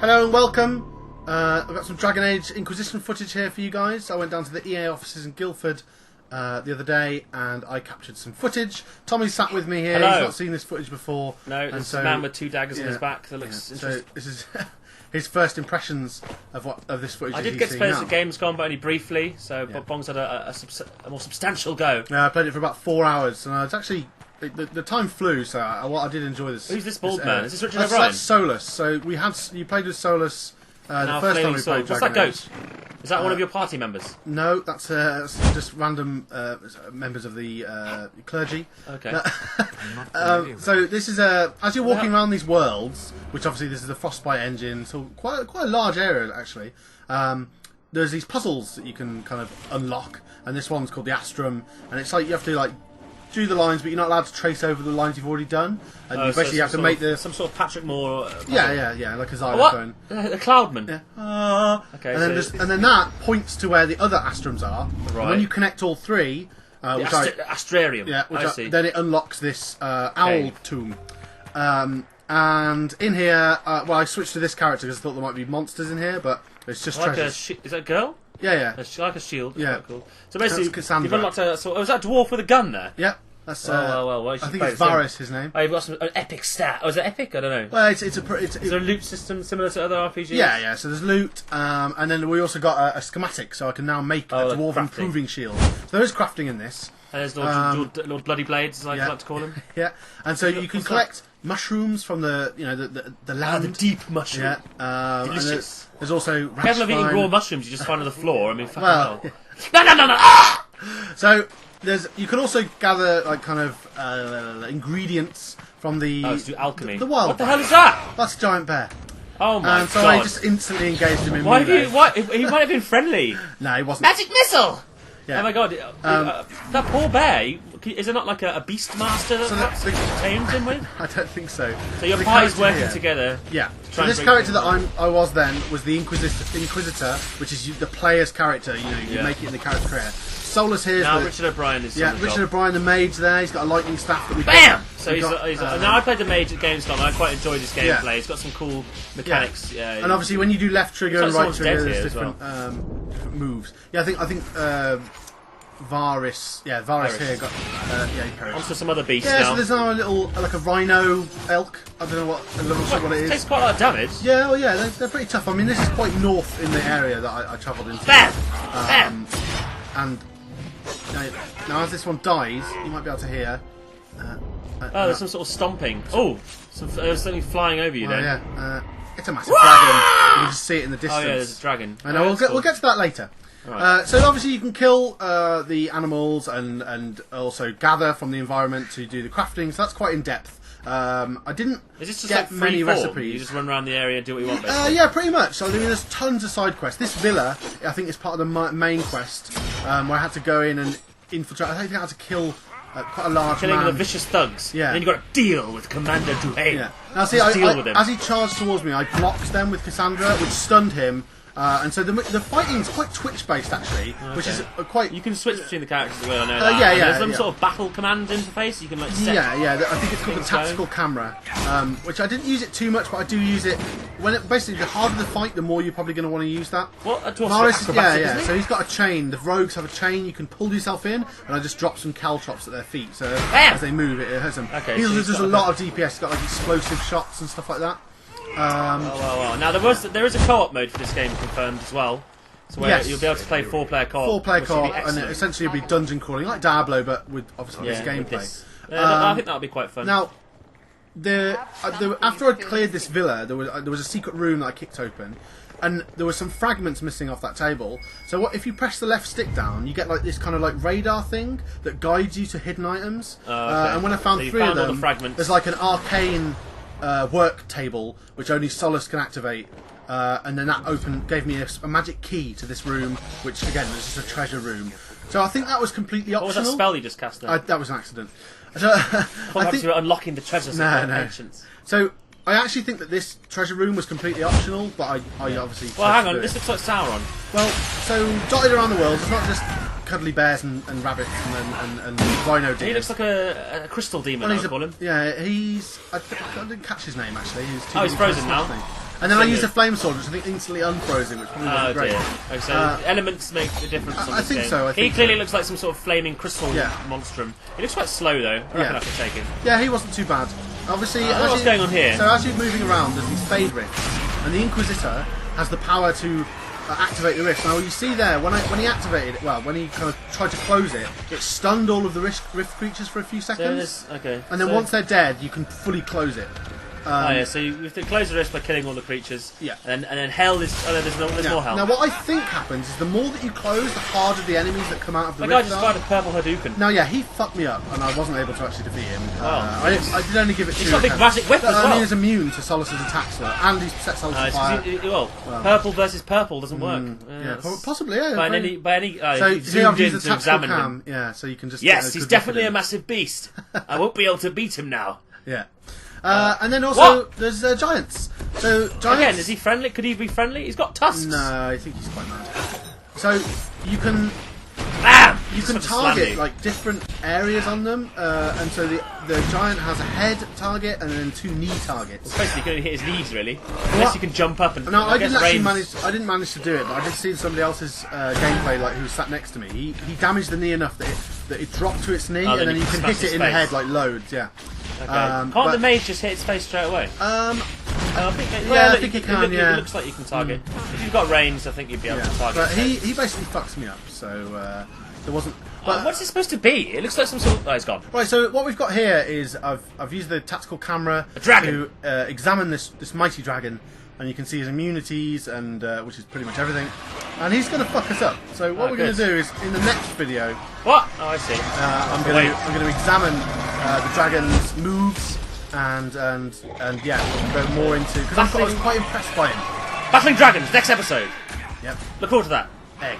Hello and welcome. I've got some Dragon Age Inquisition footage here for you guys. I went down to the EA offices in Guildford the other day and I captured some footage. Tommy's sat with me here. Hello. He's not seen this footage before. No, there's a man with two daggers in his back that looks interesting. So this is his first impressions of this footage. I did get to play this at Gamescom, but only briefly, so Bong's had a more substantial go. I played it for about 4 hours and it's actually... The time flew, so I did enjoy this. Who's this bald man? Is this Richard O'Brien? That's Solus. So you played with Solus the first time we played Dragon Age. What's that goat? Is that one of your party members? No, that's just random members of the clergy. Okay. So this is as you're walking around these worlds, which obviously this is the Frostbite engine, so quite a large area actually. There's these puzzles that you can kind of unlock, and this one's called the Astrum, and it's like you have to do the lines, but you're not allowed to trace over the lines you've already done, and you basically have to make some sort of Patrick Moore. Yeah, like a xylophone. The Cloudman. Yeah. Okay. And then that points to where the other Astrums are. Right. And when you connect all three, Astrarium. Yeah, I see. then it unlocks this owl tomb. And in here, I switched to this character because I thought there might be monsters in here, but it's just treasures. Is that a girl? Yeah. It's like a shield. Yeah. Quite cool. So basically, Cassandra. you've unlocked a sort. Was that a dwarf with a gun there? Yeah. That's well. I think it's Varys, his name. Oh, you've got an epic stat. Oh, is it epic? I don't know. Well, is there a loot system similar to other RPGs? Yeah. So there's loot, and then we also got a schematic, so I can now make a dwarven proving shield. So there is crafting in this. And there's Lord Bloody Blades, as I like to call him. Yeah, and so you can collect mushrooms from the land. The deep mushroom. Yeah, delicious. There's also Careful of eating raw mushrooms you just find on the floor. I mean, fucking hell. No! So you can also gather ingredients from the. To do alchemy. The wild. What the hell is that? That's a giant bear. Oh my god! So God. I just instantly engaged him in. Why? He might have been friendly. No, he wasn't. Magic missile. Yeah. Oh my God! That poor bear. Is there not like a beast master that tamed him with? I don't think so. So your pies working together. Yeah. So this character that I was then was the Inquisitor, which is the player's character. You make it in the character creator. Solus here. Now Richard O'Brien is. Yeah, Richard O'Brien, the mage there. He's got a lightning staff that we. Bam! So now I played the mage at Gamescom. And I quite enjoyed his gameplay. Yeah. It's got some cool mechanics. Yeah. And obviously, when you do left trigger and right trigger, there's different moves. Yeah, I think. Varys here got onto some other beasts now. Yeah, so there's now a little a rhino elk. I don't know what it is. It takes quite a lot of damage. Yeah, well, they're pretty tough. I mean, this is quite north in the area that I travelled into. Bam! And now as this one dies, you might be able to hear. There's some sort of stomping. There's something flying over you. Yeah, it's a massive dragon. You can just see it in the distance. Oh yeah, there's a dragon. I know. We'll get to that later. Right. So obviously you can kill the animals and also gather from the environment to do the crafting. So that's quite in depth. I didn't Is this just get like many form? recipes. You just run around the area and do what you want. Basically. Yeah, pretty much. So I mean, there's tons of side quests. This villa, I think, is part of the main quest where I had to go in and infiltrate. I think I had to kill quite a large killing man. the vicious thugs. Yeah. And then you got to deal with Commander Duhaime. Yeah. Now see, as he charged towards me, I blocked them with Cassandra, which stunned him. And so the fighting's quite Twitch-based, actually, which is quite... You can switch between the characters as well, I know that. There's some sort of battle command interface you can set... Yeah, I think it's called the tactical camera, which I didn't use it too much, but I do use it... Basically, the harder the fight, the more you're probably going to want to use that. What? Varys, so he's got a chain. The rogues have a chain, you can pull yourself in, and I just drop some caltrops at their feet, so as they move, it hurts them. Okay, he uses a lot of DPS, he's got explosive shots and stuff like that. Now there is a co-op mode for this game confirmed as well, so where you'll be able to play 4-player co-op. 4-player co-op, and essentially it'll be dungeon crawling like Diablo, but with obviously this gameplay. I think that'll be quite fun. Now, after I'd cleared this villa, there was a secret room that I kicked open, and there were some fragments missing off that table. So if you press the left stick down, you get this kind of radar thing that guides you to hidden items. And when I found 3 of them, there's an arcane work table which only Solus can activate, and then that gave me a magic key to this room, which again was just a treasure room. So I think that was completely optional. What was that spell you just cast there? That was an accident. So, I think you were unlocking the treasures of ancients. So I actually think that this treasure room was completely optional, but I obviously... Well, hang on, this looks like Sauron. Well, so dotted around the world, it's not just cuddly bears and rabbits and rhino deer. He looks like a crystal demon, I would call him. Yeah, I didn't catch his name, actually. He's frozen now. And then I used a flame sword, which I think instantly unfroze him, which probably wasn't great. Oh, so elements make a difference on I this think game. so. He clearly looks like some sort of flaming crystal monstrum. He looks quite slow though. I reckon I could take him. Yeah, he wasn't too bad. Obviously, what's going on here? So as you're moving around, there's these fade rifts, and the Inquisitor has the power to activate the rift. Now you see there, when he activated it, when he kind of tried to close it, it stunned all of the rift creatures for a few seconds. And then once they're dead, you can fully close it. So you have to close the rift by killing all the creatures. Yeah. And then hell is... Oh, no, there's more hell. Now what I think happens is the more that you close, the harder the enemies that come out of the rift are. The guy just fired a purple Hadouken. Now he fucked me up, and I wasn't able to actually defeat him. I did only give it 2 He's got a big magic whip as well. I mean, he's immune to Solus's attacks, and he sets Solus on fire. Purple versus purple doesn't work. Possibly, yeah. By any so you've zoomed in to examine him. him. Yeah, so you can just... Yes, he's definitely a massive beast. I won't be able to beat him now. Yeah. And then also, there's giants. So giants... Again, is he friendly? Could he be friendly? He's got tusks. No, I think he's quite mad. So you can... You can target like different areas on them, and so the giant has a head target and then 2 knee targets. Well, basically, going to hit his knees really, unless you can jump up and. No, I didn't manage to do it, but I did see somebody else's gameplay, like who sat next to me. He damaged the knee enough that it dropped to its knee, and then you can hit it in the head like loads. Yeah. Okay. Can't the mage just hit its face straight away? I think it can. It looks like you can target. If you've got range, I think you'd be able to target. But he basically fucks me up, so there wasn't. But what's it supposed to be? It looks like some sort of... Oh, it's gone. Right, so what we've got here is I've used the tactical camera to examine this mighty dragon, and you can see his immunities and which is pretty much everything. And he's going to fuck us up. So what we're going to do is in the next video. What? Oh, I see. I'm going to examine the dragon's moves and we'll go more into because I was quite impressed by him. Battling dragons next episode. Yep. Look forward to that. Egg.